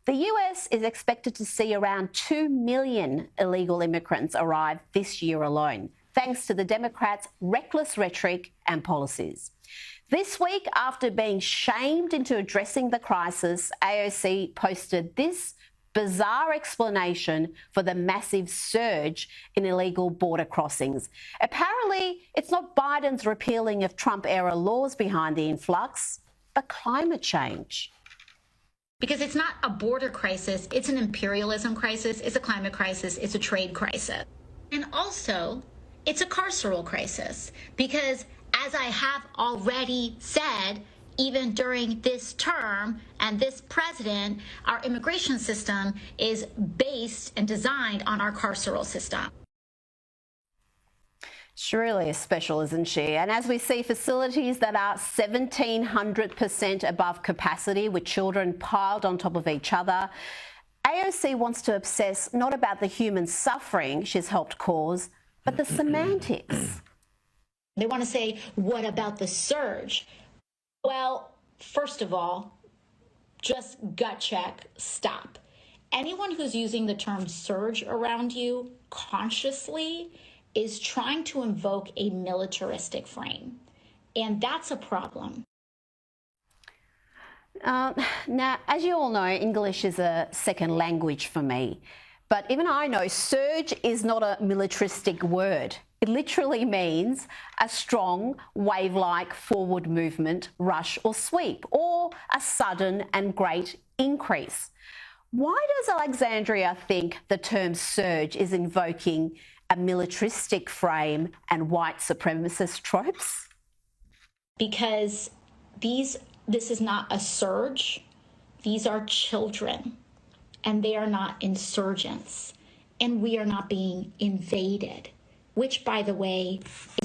The US is expected to see around 2 million illegal immigrants arrive this year alone, thanks to the Democrats' reckless rhetoric and policies. This week, after being shamed into addressing the crisis, AOC posted this bizarre explanation for the massive surge in illegal border crossings. Apparently, it's not Biden's repealing of Trump-era laws behind the influx, but climate change. Because it's not a border crisis, it's an imperialism crisis, it's a climate crisis, it's a trade crisis. And also, it's a carceral crisis, because as I have already said, even during this term and this president, our immigration system is based and designed on our carceral system. She really is special, isn't she? And as we see facilities that are 1,700% above capacity with children piled on top of each other, AOC wants to obsess not about the human suffering she's helped cause, but the semantics. They want to say, what about the surge? Well, first of all, just gut check, stop. Anyone who's using the term surge around you consciously is trying to invoke a militaristic frame, and that's a problem. Now, as you all know, English is a second language for me, but even I know surge is not a militaristic word. It literally means a strong, wave-like forward movement, rush or sweep, or a sudden and great increase. Why does Alexandria think the term surge is invoking a militaristic frame and white supremacist tropes? Because this is not a surge. These are children, and they are not insurgents, and we are not being invaded, which, by the way,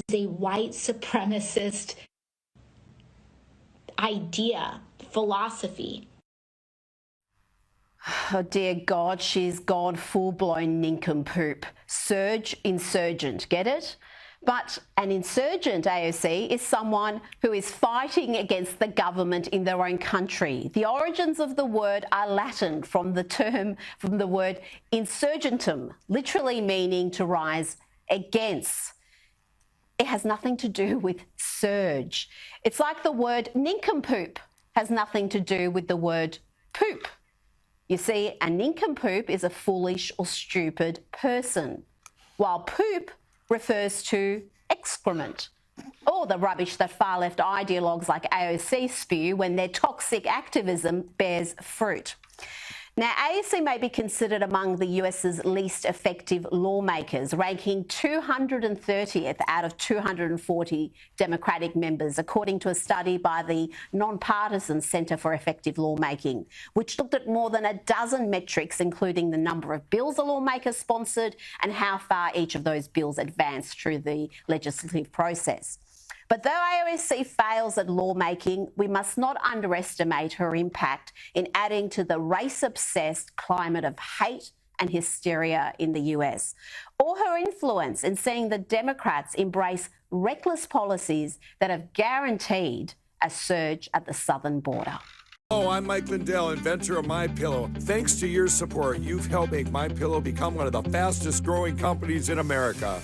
is a white supremacist idea, philosophy. Oh dear God, she's gone full-blown nincompoop. Surge, insurgent, get it? But an insurgent, AOC, is someone who is fighting against the government in their own country. The origins of the word are Latin from the word insurgentum, literally meaning to rise against. It has nothing to do with surge. It's like the word nincompoop has nothing to do with the word poop. You see, a nincompoop is a foolish or stupid person, while poop refers to excrement, or the rubbish that far-left ideologues like AOC spew when their toxic activism bears fruit. Now, AOC may be considered among the US's least effective lawmakers, ranking 230th out of 240 Democratic members, according to a study by the nonpartisan Center for Effective Lawmaking, which looked at more than a dozen metrics, including the number of bills a lawmaker sponsored and how far each of those bills advanced through the legislative process. But though AOC fails at lawmaking, we must not underestimate her impact in adding to the race-obsessed climate of hate and hysteria in the US, or her influence in seeing the Democrats embrace reckless policies that have guaranteed a surge at the southern border. Hello, I'm Mike Lindell, inventor of MyPillow. Thanks to your support, you've helped make MyPillow become one of the fastest growing companies in America.